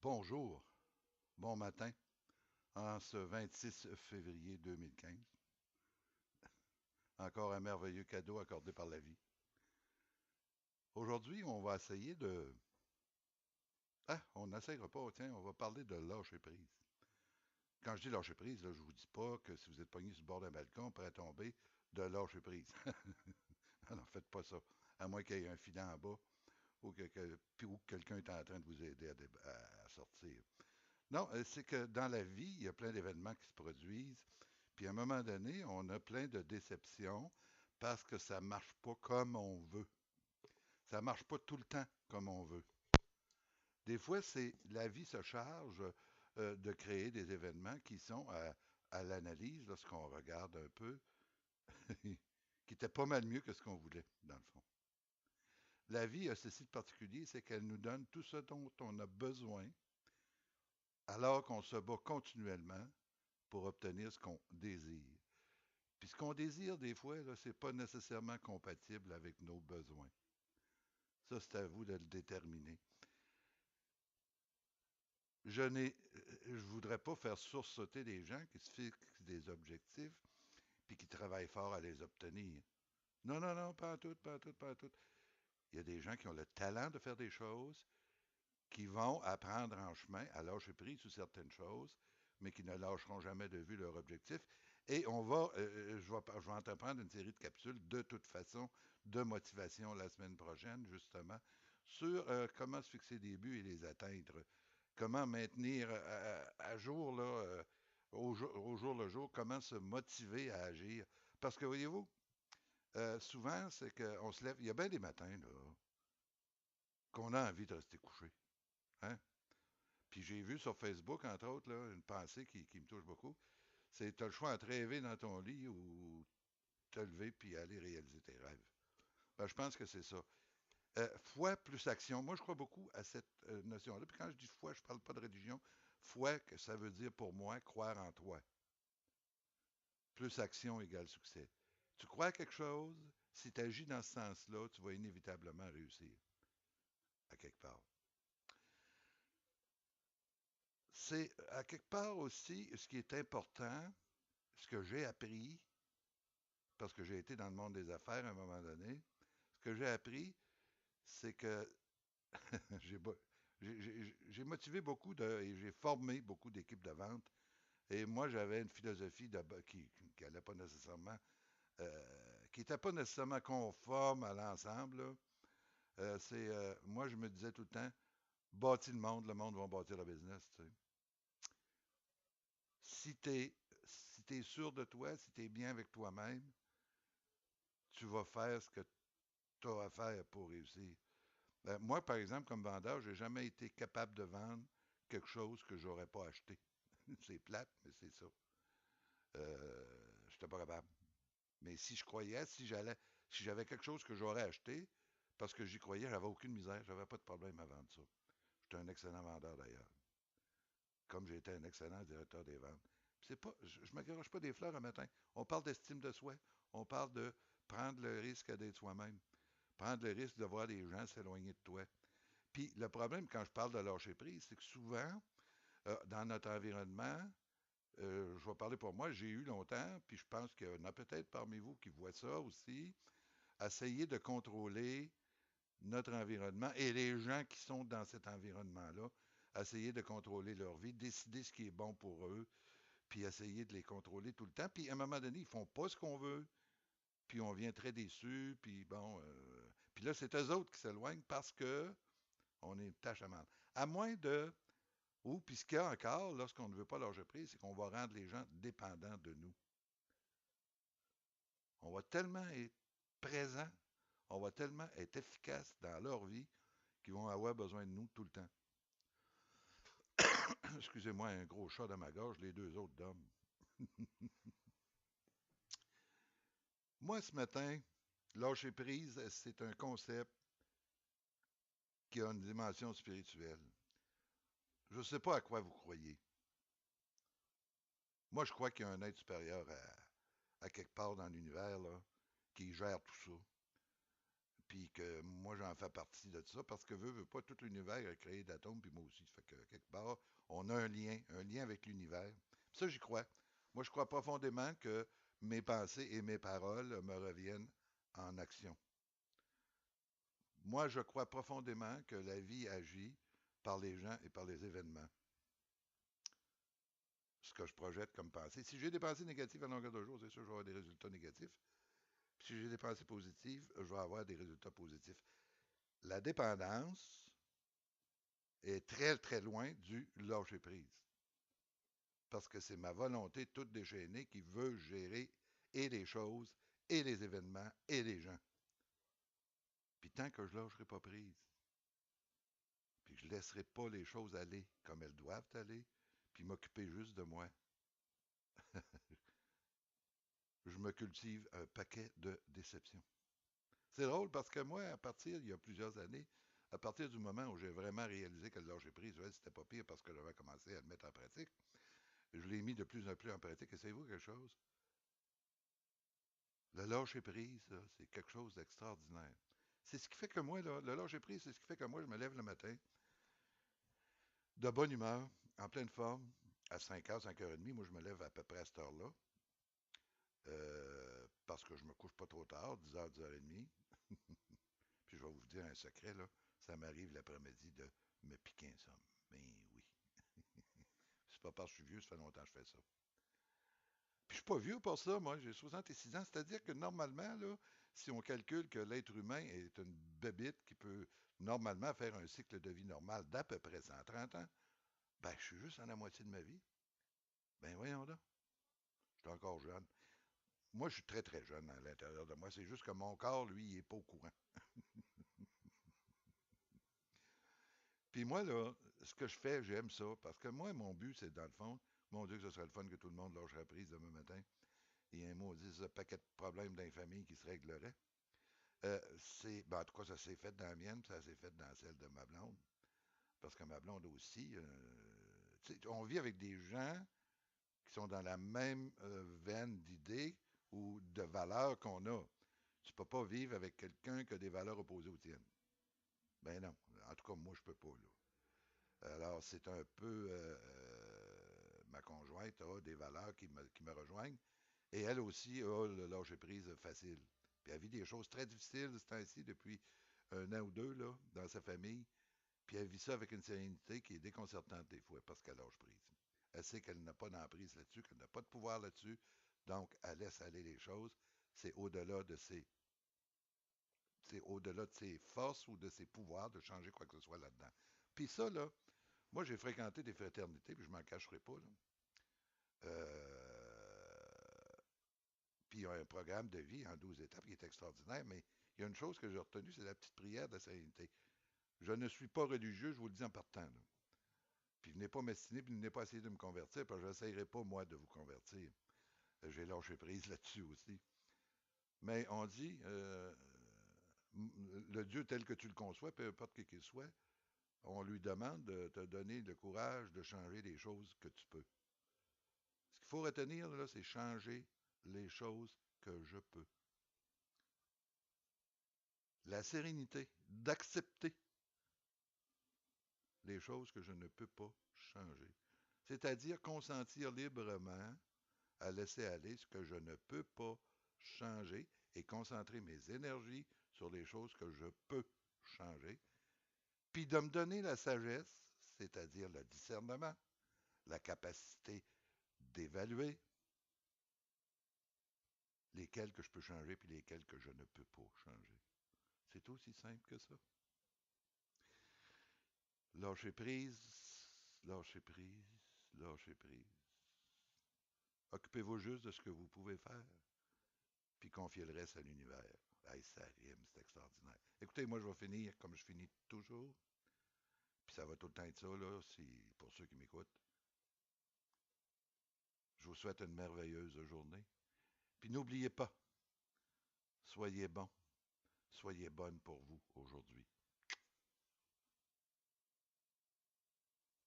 Bonjour, bon matin, en ce 26 février 2015. Encore un merveilleux cadeau accordé par la vie. Aujourd'hui, on va essayer de... Ah, on n'essayera pas, tiens, on va parler de lâcher prise. Quand je dis lâcher prise, là, je vous dis pas que si vous êtes pogné sur le bord d'un balcon, prêt à tomber, de lâcher prise. Non, faites pas ça. À moins qu'il y ait un filet en bas ou que quelqu'un est en train de vous aider à sortir. Non, c'est que dans la vie, il y a plein d'événements qui se produisent. Puis à un moment donné, on a plein de déceptions parce que ça marche pas comme on veut. Ça marche pas tout le temps comme on veut. Des fois, c'est la vie se charge de créer des événements qui sont à l'analyse, lorsqu'on regarde un peu, qui étaient pas mal mieux que ce qu'on voulait, dans le fond. La vie a ceci de particulier, c'est qu'elle nous donne tout ce dont on a besoin, alors qu'on se bat continuellement pour obtenir ce qu'on désire. Puis ce qu'on désire, des fois, là, c'est pas nécessairement compatible avec nos besoins. Ça, c'est à vous de le déterminer. Je voudrais pas faire sursauter les gens qui se fixent des objectifs puis qui travaillent fort à les obtenir. Non, non, non, pas en tout, pas en tout, pas en tout. Il y a des gens qui ont le talent de faire des choses, qui vont apprendre en chemin à lâcher prise sur certaines choses, mais qui ne lâcheront jamais de vue leur objectif. Et je vais entreprendre une série de capsules de toute façon de motivation la semaine prochaine, justement, sur comment se fixer des buts et les atteindre. Comment maintenir à jour, là, au jour le jour, comment se motiver à agir. Parce que voyez-vous, souvent, c'est qu'on se lève, il y a bien des matins, là, qu'on a envie de rester couché. Hein? Puis j'ai vu sur Facebook, entre autres, là, une pensée qui me touche beaucoup. C'est tu as le choix entre rêver dans ton lit ou te lever puis aller réaliser tes rêves. Ben, je pense que c'est ça. Foi plus action. Moi, je crois beaucoup à cette notion-là. Puis quand je dis foi, je ne parle pas de religion. Foi, que ça veut dire pour moi croire en toi. Plus action égale succès. Tu crois à quelque chose, si tu agis dans ce sens-là, tu vas inévitablement réussir, à quelque part. C'est à quelque part aussi ce qui est important, ce que j'ai appris, parce que j'ai été dans le monde des affaires à un moment donné, ce que j'ai appris, c'est que j'ai j'ai motivé beaucoup et j'ai formé beaucoup d'équipes de vente. Et moi, j'avais une philosophie qui allait pas nécessairement, qui n'était pas nécessairement conforme à l'ensemble. Moi, je me disais tout le temps, bâtis le monde va bâtir le business. Tu sais. Si t'es sûr de toi, si tu es bien avec toi-même, tu vas faire ce que tu as à faire pour réussir. Moi, par exemple, comme vendeur, j'ai jamais été capable de vendre quelque chose que j'aurais pas acheté. C'est plate, mais c'est ça. Je n'étais pas capable. Mais si je croyais, si j'avais quelque chose que j'aurais acheté, parce que j'y croyais, j'avais aucune misère, j'avais pas de problème à vendre ça. J'étais un excellent vendeur d'ailleurs, comme j'ai été un excellent directeur des ventes. C'est pas, je ne me garoche pas des fleurs un matin. On parle d'estime de soi. On parle de prendre le risque d'être soi-même. Prendre le risque de voir les gens s'éloigner de toi. Puis le problème quand je parle de lâcher prise, c'est que souvent, dans notre environnement, je vais parler pour moi, j'ai eu longtemps, puis je pense qu'il y en a peut-être parmi vous qui voient ça aussi, essayer de contrôler notre environnement et les gens qui sont dans cet environnement-là, essayer de contrôler leur vie, décider ce qui est bon pour eux, puis essayer de les contrôler tout le temps. Puis à un moment donné, ils font pas ce qu'on veut, puis on vient très déçu, puis bon, puis là, c'est eux autres qui s'éloignent parce que on est une tâche à mal. À moins de ou, puis ce qu'il y a encore, lorsqu'on ne veut pas lâcher prise, c'est qu'on va rendre les gens dépendants de nous. On va tellement être présent, on va tellement être efficace dans leur vie qu'ils vont avoir besoin de nous tout le temps. Excusez-moi, un gros chat dans ma gorge, les deux autres d'hommes. Moi, ce matin, lâcher prise, c'est un concept qui a une dimension spirituelle. Je ne sais pas à quoi vous croyez. Moi, je crois qu'il y a un être supérieur à quelque part dans l'univers là, qui gère tout ça. puis que moi, j'en fais partie de ça, parce que veut pas, tout l'univers a créé d'atomes, puis moi aussi. Fait que, quelque part, on a un lien avec l'univers. Puis ça, j'y crois. Moi, je crois profondément que mes pensées et mes paroles me reviennent en action. Moi, je crois profondément que la vie agit par les gens et par les événements. Ce que je projette comme pensée. Si j'ai des pensées négatives à longueur de jour, c'est sûr que je vais avoir des résultats négatifs. Puis si j'ai des pensées positives, je vais avoir des résultats positifs. La dépendance est très, très loin du lâcher prise. Parce que c'est ma volonté toute déchaînée qui veut gérer et les choses, et les événements, et les gens. Puis tant que je ne lâcherai pas prise, puis que je ne laisserai pas les choses aller comme elles doivent aller, puis m'occuper juste de moi, je me cultive un paquet de déceptions. C'est drôle parce que moi, il y a plusieurs années, à partir du moment où j'ai vraiment réalisé que le lâcher prise, ouais, c'était pas pire parce que j'avais commencé à le mettre en pratique, je l'ai mis de plus en plus en pratique. Et savez-vous quelque chose? Le lâcher prise, là, c'est quelque chose d'extraordinaire. C'est ce qui fait que moi, là, le lâcher prise, c'est ce qui fait que moi, je me lève le matin de bonne humeur, en pleine forme, à 5h, 5h30. Moi, je me lève à peu près à cette heure-là, parce que je me couche pas trop tard, 10h, 10h30. Puis je vais vous dire un secret, là, ça m'arrive l'après-midi de me piquer un somme. Mais oui. C'est pas parce que je suis vieux, ça fait longtemps que je fais ça. Puis je suis pas vieux pour ça, moi, j'ai 66 ans. C'est-à-dire que normalement, là, si on calcule que l'être humain est une bébite qui peut normalement faire un cycle de vie normal d'à peu près 130 ans, ben je suis juste à la moitié de ma vie. Ben voyons là, je suis encore jeune. Moi, je suis très très jeune à l'intérieur de moi. C'est juste que mon corps, lui, il est pas au courant. Puis moi, là, ce que je fais, j'aime ça. Parce que moi, mon but, c'est dans le fond, mon Dieu, que ce serait le fun que tout le monde lâcherait prise demain matin. Il y a un maudit paquet de problèmes d'infamie qui se réglerait. En tout cas, ça s'est fait dans la mienne, puis ça s'est fait dans celle de ma blonde. Parce que ma blonde aussi, on vit avec des gens qui sont dans la même veine d'idées ou de valeurs qu'on a. Tu peux pas vivre avec quelqu'un qui a des valeurs opposées aux tiennes. Ben non. En tout cas, moi, je peux pas, là. Alors, c'est un peu ma conjointe a des valeurs qui me rejoignent. Et elle aussi a le lâcher prise facile. Puis elle vit des choses très difficiles ce temps-ci depuis un an ou deux là, dans sa famille. Puis elle vit ça avec une sérénité qui est déconcertante des fois parce qu'elle lâche prise. Elle sait qu'elle n'a pas d'emprise là-dessus, qu'elle n'a pas de pouvoir là-dessus. Donc, elle laisse aller les choses. C'est au-delà de ses, c'est au-delà de ses forces ou de ses pouvoirs de changer quoi que ce soit là-dedans. Puis ça, là, moi, j'ai fréquenté des fraternités, puis je m'en cacherai pas, là. Puis il y a un programme de vie en 12 étapes qui est extraordinaire, mais il y a une chose que j'ai retenue, c'est la petite prière de la sérénité. Je ne suis pas religieux, je vous le dis en partant, là. Puis venez pas m'estiner, puis venez pas essayer de me convertir, parce que je n'essayerai pas, moi, de vous convertir. J'ai lâché prise là-dessus aussi. Mais on dit, le Dieu tel que tu le conçois, peu importe qui qu'il soit, on lui demande de te donner le courage de changer les choses que tu peux. Ce qu'il faut retenir, là, c'est changer les choses que je peux. La sérénité d'accepter les choses que je ne peux pas changer. C'est-à-dire consentir librement à laisser aller ce que je ne peux pas changer et concentrer mes énergies sur les choses que je peux changer, puis de me donner la sagesse, c'est-à-dire le discernement, la capacité d'évaluer lesquels que je peux changer puis lesquels que je ne peux pas changer. C'est aussi simple que ça. Lâcher prise, lâcher prise, lâcher prise. Occupez-vous juste de ce que vous pouvez faire, puis confiez le reste à l'univers. Hey, ça rime, c'est extraordinaire. Écoutez, moi, je vais finir comme je finis toujours, puis ça va tout le temps être ça, là, pour ceux qui m'écoutent. Je vous souhaite une merveilleuse journée. Puis n'oubliez pas, soyez bon, soyez bonne pour vous aujourd'hui.